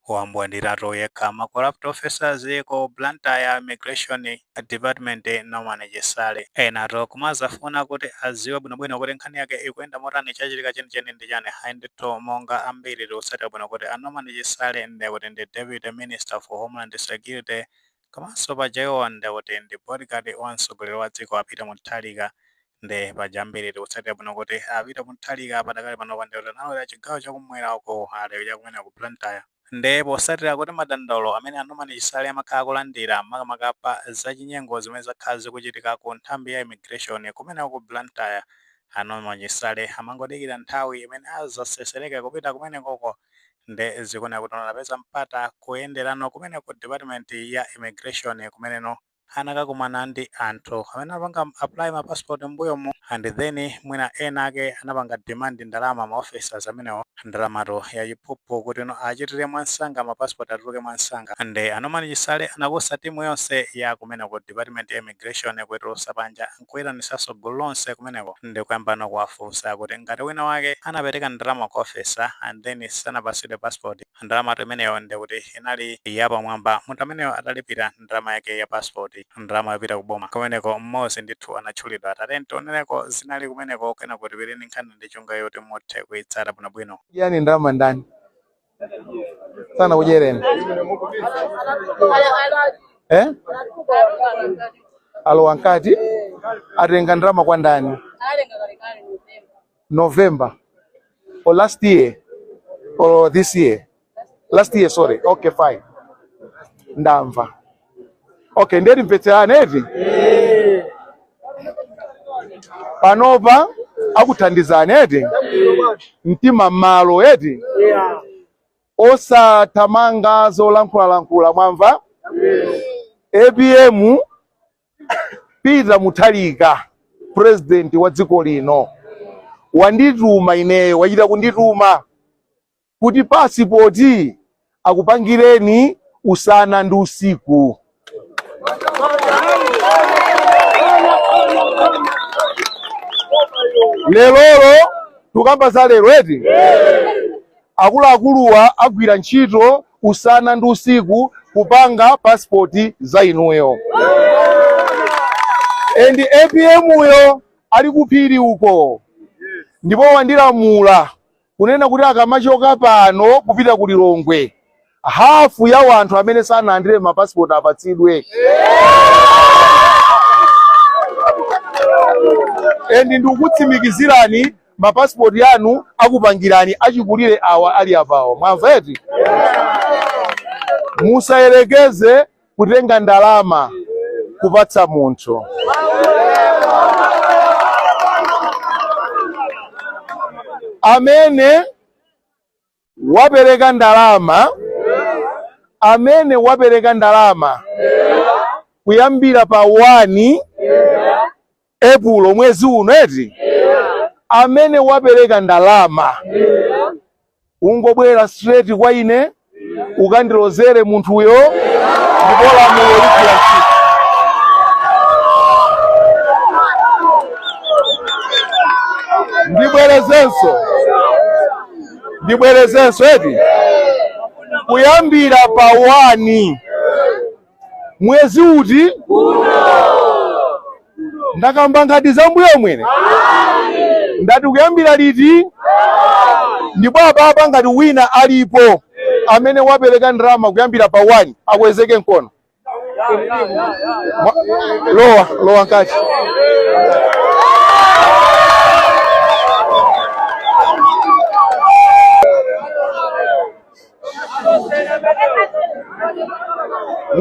wambwandira royeka corrupt officers ko Blantyre Immigration Department no manager sale ena ro kumazafuna kuti aziwe bwinobwino kuti nkhani yake ikuenda motani chachitika chenicheni ndi chani haindi to monga ambiri lusata bwino kuti ano manager sale ndi kuti ndi Deputy Minister for Homeland Security komanso pajayo ndi kuti ndi bodyguard wansogoleri wa dziko apita muthalika ndi pajambiri lusata bwino kuti apita muthalika padakali pano pandero nawo ya chigawo chakumwera uko ale chakumwera ku Blantyre ndi posatira kuti madandaulo amene anomani chisale amakhala akulandira makamaka zachinyengo zimene zakhala zikuchitika ku nthambi ya immigration kumene ku Blantyre anomani chisale amangodikira nthawi imene azasesereke kupita kumene koko ndi zikuna kuti anapeza mpata kuyenderano kumene ku department ya immigration kumeneno anakakumana ndi anthu amene apanga apply ma passport mbuyomu and then mwina ena ake anapanga demand ndalama ma officers amenewo ndalamato ya chiphuphu kuti no achitire mwansanga ma passport atuluke mwansanga and anomani chisale anakusa timu yonse ya kumene ku department ya immigration kuitulusa panja nkuyitanitsanso gulu lonse kumeneko ndi kuyambano kuwafunsa kuti ngati wina wake anapereka ndalama kwa officer and then sanapasidwe passport ndalamato imeneyo ndi kuti inali yapamwamba munthu ameneyo atalipira ndalama yake ya passport ndalama yapita kuboma kumeneko mmodzi ndithu anatchulidwa atatenti oneneko zinali kumeneko kena kuti pileni nkhani ndi chunga yoti mothe kuitsata bwinobwino yani ndalama ndani sana kujereni alo wankati atenga ndalama kwa ndani November or last year or this year last year sorry okay fine ndamva okay ndeti mpetserane eti panopa akuthandizana eti mtima malo eti osathamanga zolankhula mwamva ABM Peter Muthalika president wa dziko lino wandituma ineyo wachita kundituma kuti passport akupangireni usana ndi usiku lero tukamba za lero eti akuluakuluwa agwira ntchito usana ndi usiku kupanga passport za inuyo and ABM uyo ali kuphiri uko ndipo wandilamula kunena kuti akamachoka pano kupita ku Lilongwe hafu ya wanthu amene sanalandire ma passport apatsidwe and ndikutsimikizirani ma passport yanu akupangirani achikulire awa ali apawo mwamva eti musayerekeze kutenga ndalama kupatsa munthu amene wapereka ndalama kuyambira pa 1 April mwezi uno eti amene wapereka ndalama ungobwera straight kwa ine ukandilozere munthuyo ndipo lamulo likira ndibwerezenso eti kuyambira pa 1 mwezi uti ndakamba ngati zambuyo mwene ndati kuyambira liti ndipo apapa ngati wina alipo amene wapereka ndalama kuyambira pa 1 akwezeke mkono lowa nkati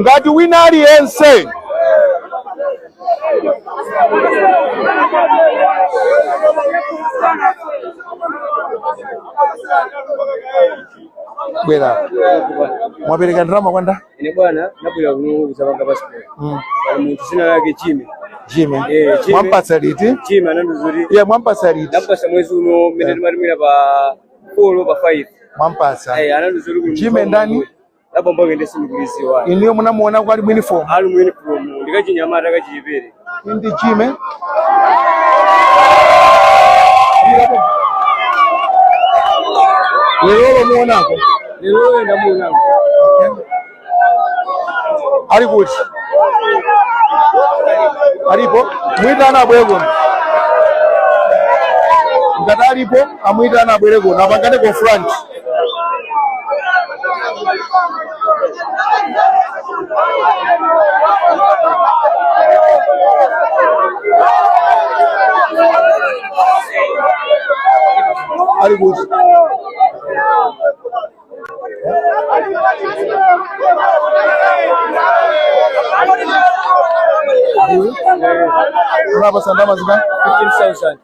ngati wina aliyense bwera mwapereka ndalama kwanda ine bwana nabwera kuno kusabanga passport bali munthu sina lake Jimmy mwampatsa liti Jimmy ananduzuri mwampatsa liti napasa mwezi uno mene malimira pa 4 pa 5 mwampatsa ananduzuri Jimmy ndani labomba ngende simikuliziwa iniyo munamuona kwa ali uniform ndikachinyamata kachipere ndi Jimmy lero muonako lero ndamuonako Ali kuti alipo mwitana abwere kuno ngati alipo amwitana abwere kuno apangane ku front. Ali kuti unapasa ndama zina 15,000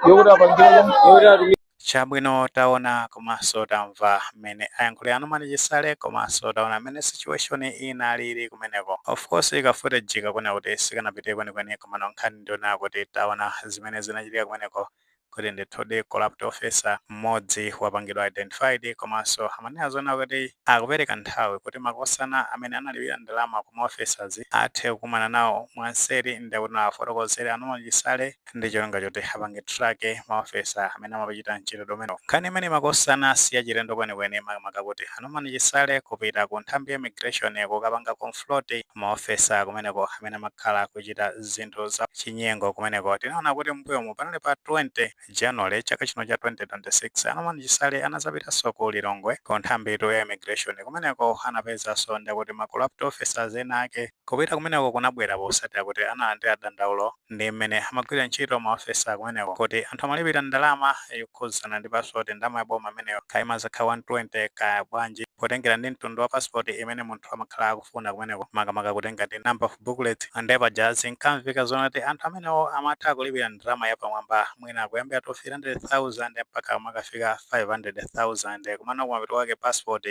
yokuti apangire chabwino taona komanso tamva mmene ayankhulira Norman Chisale komanso taona mmene situation inalili kumeneko. Of course ikafuta jika kuna kuti sikanapite kwenikweni komano nkhani ndiona kuti taona zimene zinachitika kumeneko kuti ndithudi corrupt officer mmodzi wapangidwa identified komanso amene azona kuti akupereka nthawi kuti makosana amene analipira ndalama kuma officers athe kukumana nawo mwanseri ndikuti afotokozere Norman Chisale ndi cholinga choti apange track maofisa amene amapita ntchito domeno. Nkhani imene makosana siyachilendo kwenikweni makamaka kuti Norman Chisale kupita ku nthambi ya immigration kukapanga confront maofisa kumeneko amene amakhala kuchita zinthu za chinyengo kumeneko. Tinaona kuti mbuyomu panali pa 20 January chaka chino cha 2026 Norman Chisale anazapitanso ku Lilongwe ku nthambi ya immigration kumeneko anapezanso kuti ma corrupt officers ena ake kupita kumeneko kunabwera posatira kuti analandira dandaulo ndi mmene amagwira ntchito maofisa kumeneko kuti anthu amalipira ndalama yokhuzana ndi passport ndalama ya boma ameneyo kaima zakha 120 ka bwanji potengera ndi mtundu wa passport imene munthu amakhala akufuna kumeneko makamaka kutenga ndi number of booklet ndipo jazi nkamvika zona kuti anthu amenewo amatha kulipira ndalama yapamwamba mwina kuyambira 300,000 mpaka makafika 500,000 kumano kumapita wake passport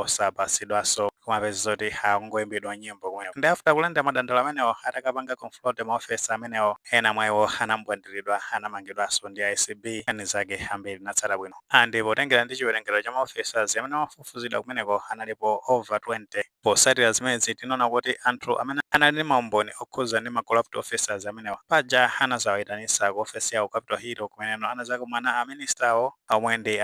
osapasidwaso kumapeza zoti akungoyimbidwa nyimbo kumweyo. Ndi after kulanda madandaulo amenewo atakapanga confront maofisa amenewo ena mwayiwo anambwandiridwa anamangidwaso ndi ICB ani zake ambiri natsala bwino. Andi potengera ndi chiwerengero cha maofficers amene amafufuzidwa kumeneko analipo over 20. Posatira zimene tinaona kuti anthu amene anali ndi maumboni okhuza ndi ma corrupt officers amenewo paja anazawayitanisa ku ofesi yawo Capitol Hill kumeneno anazakumana a minister omwe ndi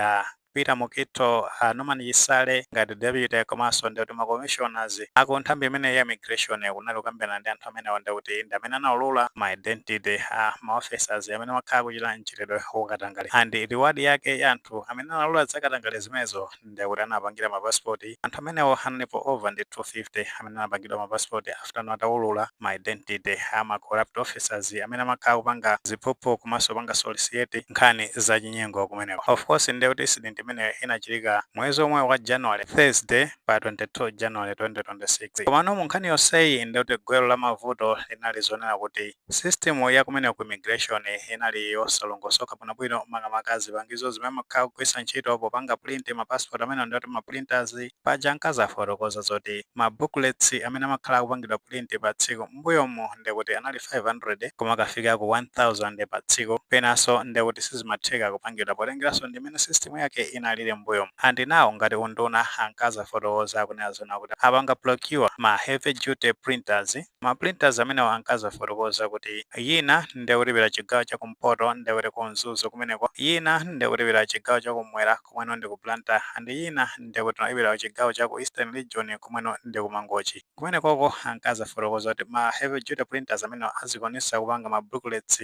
Peter Mukito Norman Chisale ngati deputy komanso ndi ma commissioners ako nthambi imene ya immigration kunali kukambirana ndi anthu amene wanda kuti ndi amene anaulula ma identity ma officers amene makhala kuchita mchitidwe wokatangale. And reward yake ya anthu amene analula zakatangale zimenezo ndi kuti anapangira ma passport. Anthu amenewo analipo over ndi 250 amene anapangidwa ma passport after ataulula ma identity ma corrupt officers amene makhala kupanga ziphuphu komanso panga solicit nkhani za chinyengo kumeneko. Of course ndi kuti incident imene inachitika mwezi omwe wa January Thursday pa 22 January 2026. Komano mu nkhani yonseyi ndi kuti gwero la mavuto linali zonena kuti system ya kumene ku immigration inali yosalongosoka bwinobwino makamaka zipangizo zimene makhala kugwiritsa ntchito popanga print ma passport amene ndi kuti ma printers paja nkazafotokoza zoti ma booklets amene amakhala kupangidwa print pa tsiku mbuyomu ndi kuti anali 500 koma kafika ku 1000 pa tsiku penanso ndi kuti sizimatheka kupangidwa potengeranso ndi imene system yake inalire mbuyomu. Andi nawo ngati unduna ankazafotokoza kunena zona kuti apanga procure ma heavy duty printers ma printers amene ankazafotokoza kuti yina ndi kulipira chigawo cha kumpoto ndi kuti kunzuzo kumeneko, yina ndi kulipira chigawo cha kumwera kumweno ndi ku Blantyre, andi yina ndi kuti kulipira chigawo cha ku Eastern Region kumweno ndi ku Mangochi. Kumenekoko ankazafotokoza kuti ma heavy duty printers amene azikwanisa kupanga ma booklets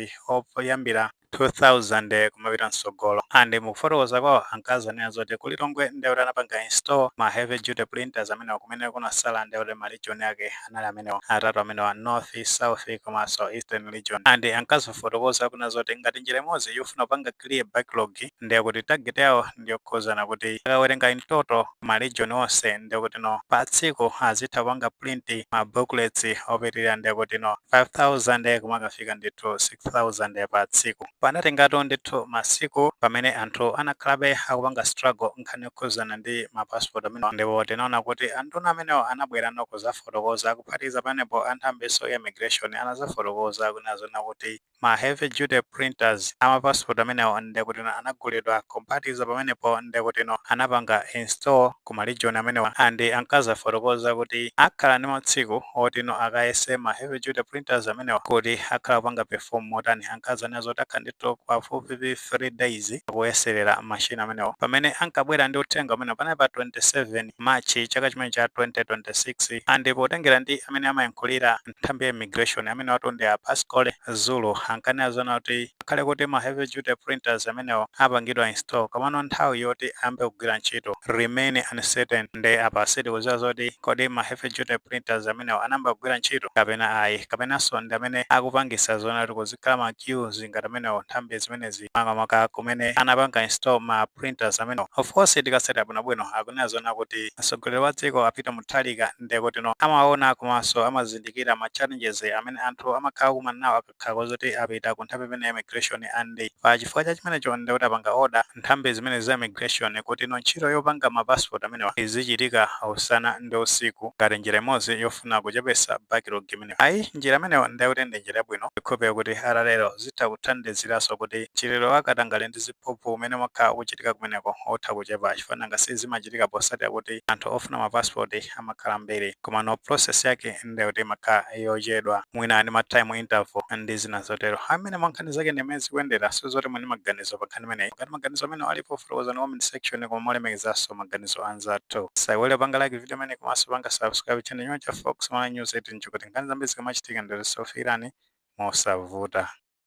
oyambira 2000 kumapita msogolo. Andi mukufotokoza kwawo ankazanena zoti ku Lilongwe ndi kuti anapanga install ma heavy duty printers amene kumene kunasala ndi kuti ma region yake anali amenewo atatu amene wa North, South komanso Eastern Region. Andi ankazafotokoza kuna zoti ngati njira imodzi yofuna kupanga clear backlog ndi kuti target yawo ndi yokhuzana kuti akawerenga in total ma region onse ndi kuti no pa tsiku azitha kupanga print ma booklets opitirira ndi kuti no 5000 kumakafika ndithu 6000 pa tsiku. Panatengatu ndithu masiku pamene anthu anakhalabe akupanga struggle nkhani yokhuzana ndi ma passport amene ndipo tinaona kuti anthu amenewo anabwera nokuzafotokoza kuphatikiza panepo anthambiso ya immigration anazafotokoza kunazona kuti ma heavy duty printers amapassport amenewo ndekuti anagulidwa kumpatiza pamenepo ndekuti anapanga install ku region amenewa andi ankazafotokoza kuti akhala ndi matsiku oti akayese ma heavy duty printers amenewa kuti akhala panga perform motani ankazana zoti akhala ndi pafupi 3 days kuyeserera machine amenewa pamene ankabwera ndi uthenga umene panali pa 27 March chaka chimene cha 2026 andi potengera ndi amene amayankhulira nthambi ya immigration amene watonde a Pascal Zulu ankanena kuti akhale kuti ma heavy duty printers amenewa apangidwa install kamano nthawi yoti ambe kugwira ntchito remain uncertain ndi apasiti kuziwa zoti kodi ma heavy duty printers amenewa anamba kugwira ntchito kapena ayi kapenanso ndi amene akupangisa zona kuti kuzikhala ma queues ngati amenewa nthambi zimenezi makamaka kumene anapanga install ma printers amenewa. Of course tikaseta bwinobwino akunena zona kuti mtsogoleri wa dziko apita muthalika ndekuti amaona komanso amazindikira ma challenges amene anthu amakhala kumana nawo akakhala kozoti apita ku nthambi imene ya immigration andi pa chifukwa cha chimenecho ndekuti apanga order nthambi zimene za immigration kuti ntchito yopanga ma passport amenewa izichitika usana ndi usiku ngati njira imodzi yofuna kuchepesa backlog imeneyo. Ayi njira ameneyo ndekuti ndi njira bwino ikhopera kuti atalero zitha kuthandiziranso kuti chilero akatangale ndi ziphuphu umene makhala kuchitika kumeneko otha kuchepa chifana ngasi zimachitika posatira kuti anthu ofuna ma passport amakhala mbiri koma process yake ndekuti makhala yochedwa mwina ndi ma time interval ndi zina zotero. Amene mankhani zake ndi mezi kuyendera sizoti mwini maganizo pakhani imeneyi ngati maganizo amene alipo fotokoza na comment section koma molemekezanso maganizo anzathu. Saiwale panga like video imene komanso panga subscribe channel cha Fox News 18 kuti nkhani zambiri zikamachitika ndi zosofirani mosavuta.